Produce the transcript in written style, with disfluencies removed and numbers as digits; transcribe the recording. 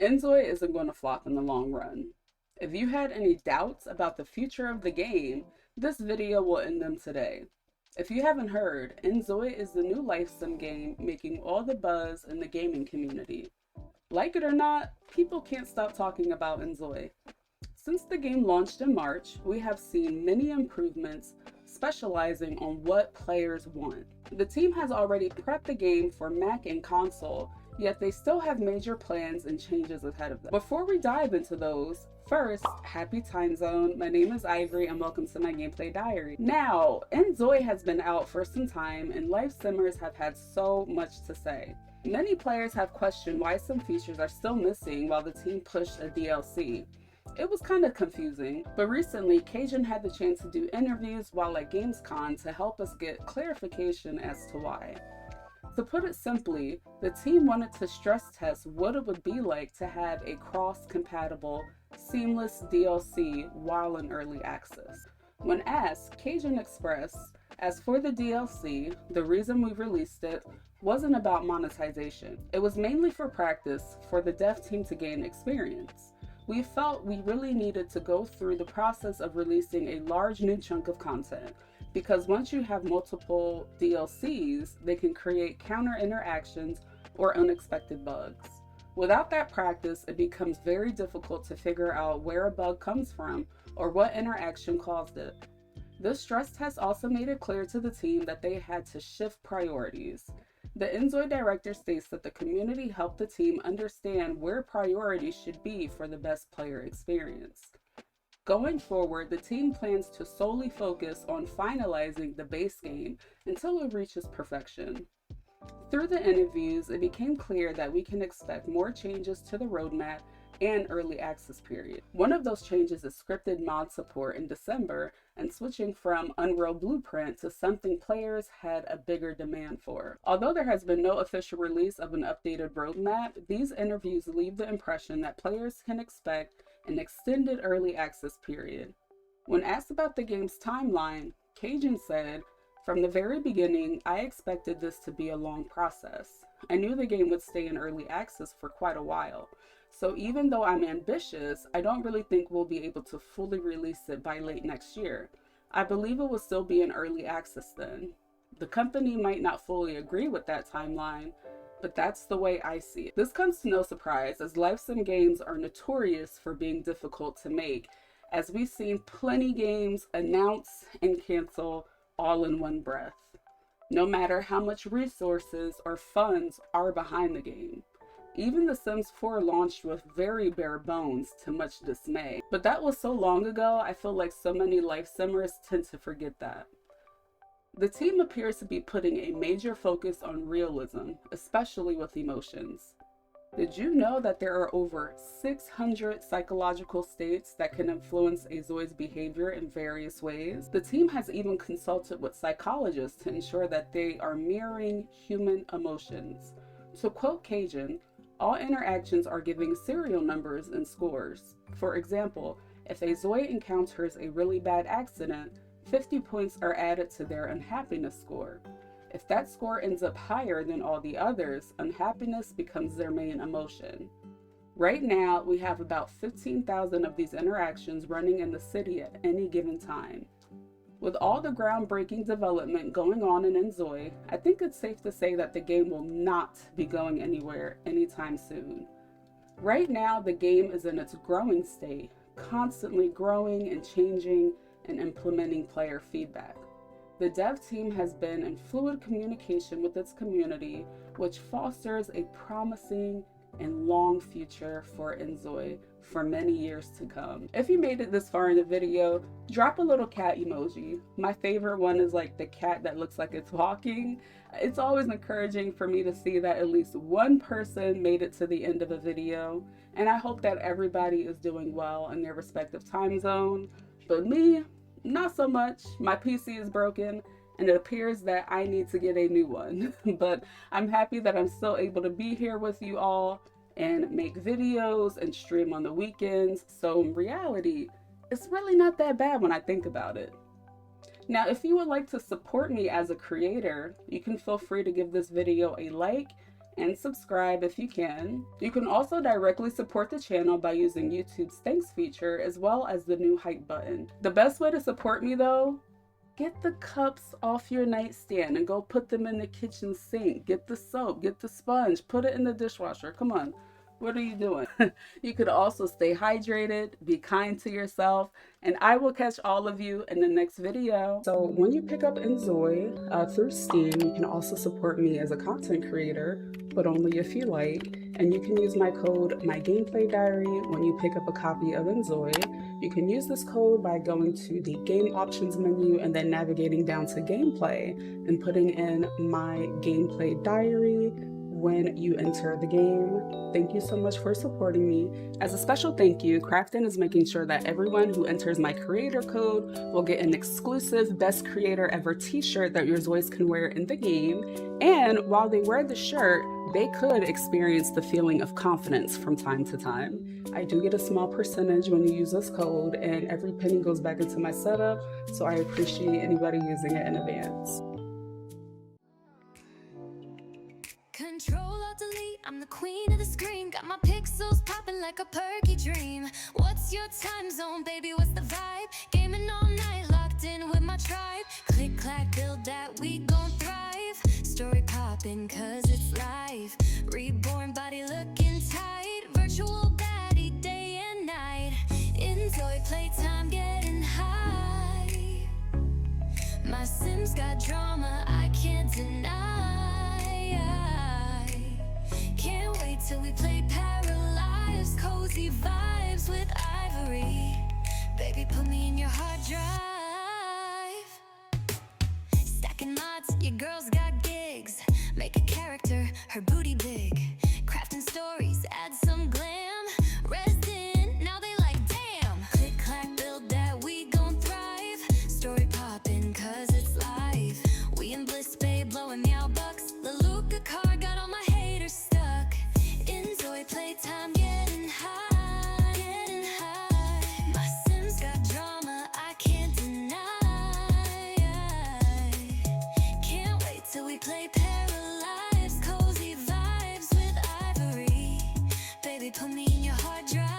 inZOI isn't going to flop in the long run. If you had any doubts about the future of the game, this video will end them today. If you haven't heard, inZOI is the new life sim game making all the buzz in the gaming community. Like it or not, people can't stop talking about inZOI. Since the game launched in March, we have seen many improvements specializing on what players want. The team has already prepped the game for Mac and console, yet they still have major plans and changes ahead of them. Before we dive into those, first, happy time zone. My name is Ivory and welcome to my gameplay diary. Now, inZOI has been out for some time and life simmers have had so much to say. Many players have questioned why some features are still missing while the team pushed a DLC. It was kind of confusing, but recently kjun had the chance to do interviews while at gamescom to help us get clarification as to why. To put it simply, the team wanted to stress test what it would be like to have a cross-compatible, seamless DLC while in early access. When asked, kjun expressed, "As for the DLC, the reason we released it wasn't about monetization. It was mainly for practice for the dev team to gain experience. We felt we really needed to go through the process of releasing a large new chunk of content, because once you have multiple DLCs, they can create counter interactions or unexpected bugs. Without that practice, it becomes very difficult to figure out where a bug comes from or what interaction caused it." This stress test also made it clear to the team that they had to shift priorities. The inZOI director states that the community helped the team understand where priorities should be for the best player experience. Going forward, the team plans to solely focus on finalizing the base game until it reaches perfection. Through the interviews, it became clear that we can expect more changes to the roadmap and early access period. One of those changes is scripted mod support in December and switching from Unreal Blueprint to something players had a bigger demand for. Although there has been no official release of an updated roadmap, these interviews leave the impression that players can expect an extended early access period. When asked about the game's timeline, kjun said, "From the very beginning, I expected this to be a long process. I knew the game would stay in early access for quite a while. So even though I'm ambitious, I don't really think we'll be able to fully release it by late next year. I believe it will still be in early access then. The company might not fully agree with that timeline, but that's the way I see it." This comes to no surprise, as life sim games are notorious for being difficult to make, as we've seen plenty games announce and cancel all in one breath, no matter how much resources or funds are behind the game. Even The Sims 4 launched with very bare bones, to much dismay. But that was so long ago, I feel like so many life simmers tend to forget that. The team appears to be putting a major focus on realism, especially with emotions. Did you know that there are over 600 psychological states that can influence a ZOI's behavior in various ways? The team has even consulted with psychologists to ensure that they are mirroring human emotions. To quote kjun, "All interactions are giving serial numbers and scores. For example, if a ZOI encounters a really bad accident, 50 points are added to their unhappiness score. If that score ends up higher than all the others, unhappiness becomes their main emotion." Right now, we have about 15,000 of these interactions running in the city at any given time. With all the groundbreaking development going on in inZOI, I think it's safe to say that the game will not be going anywhere anytime soon. Right now, the game is in its growing state, constantly growing and changing and implementing player feedback. The dev team has been in fluid communication with its community, which fosters a promising and long future for inZOI for many years to come. If you made it this far in the video, drop a little cat emoji. My favorite one is like the cat that looks like it's walking. It's always encouraging for me to see that at least one person made it to the end of a video, and I hope that everybody is doing well in their respective time zone. But me, not so much. My PC is broken and it appears that I need to get a new one. But I'm happy that I'm still able to be here with you all and make videos and stream on the weekends. So in reality, it's really not that bad when I think about it. Now, if you would like to support me as a creator, you can feel free to give this video a like and subscribe if you can. You can also directly support the channel by using YouTube's thanks feature as well as the new hype button. The best way to support me though, get the cups off your nightstand and go put them in the kitchen sink. Get the soap, get the sponge, put it in the dishwasher. Come on. What are you doing? You could also stay hydrated, be kind to yourself, and I will catch all of you in the next video. So when you pick up inZOI through Steam, you can also support me as a content creator, but only if you like. And you can use my code, MyGameplayDiary, when you pick up a copy of inZOI. You can use this code by going to the game options menu and then navigating down to gameplay and putting in My Gameplay Diary when you enter the game. Thank you so much for supporting me. As a special thank you, Krafton is making sure that everyone who enters my creator code will get an exclusive Best Creator Ever t-shirt that your ZOIs can wear in the game. And while they wear the shirt, they could experience the feeling of confidence from time to time. I do get a small percentage when you use this code, and every penny goes back into my setup, so I appreciate anybody using it in advance. Control-Alt-Delete, I'm the queen of the screen. Got my pixels popping like a perky dream. What's your time zone, baby? What's the vibe? Gaming all night, locked in with my tribe. Click, clack, build that, we gon' thrive. Story popping, cause it's live. Reborn body looking tight. Virtual baddie day and night. inZOI playtime getting high. My Sims got drama, I can't deny. Can't wait till we play Paralyzed. Cozy vibes with Ivory. Baby, put me in your hard drive. Stacking mods, your girl's got gigs. Make a character, her booty big. Crafting stories, add some glam. Resident, now they like damn. Click, clack, build that, we gon' thrive. Story poppin', cause it's live. We in Bliss Bay, blowing meow bucks. The Luca car got all my haters stuck. inZOI playtime getting high, getting high. My Sims got drama, I can't deny. Can't wait till we play Paralyzed. Cozy vibes with Ivory. Baby, put me in your hard drive.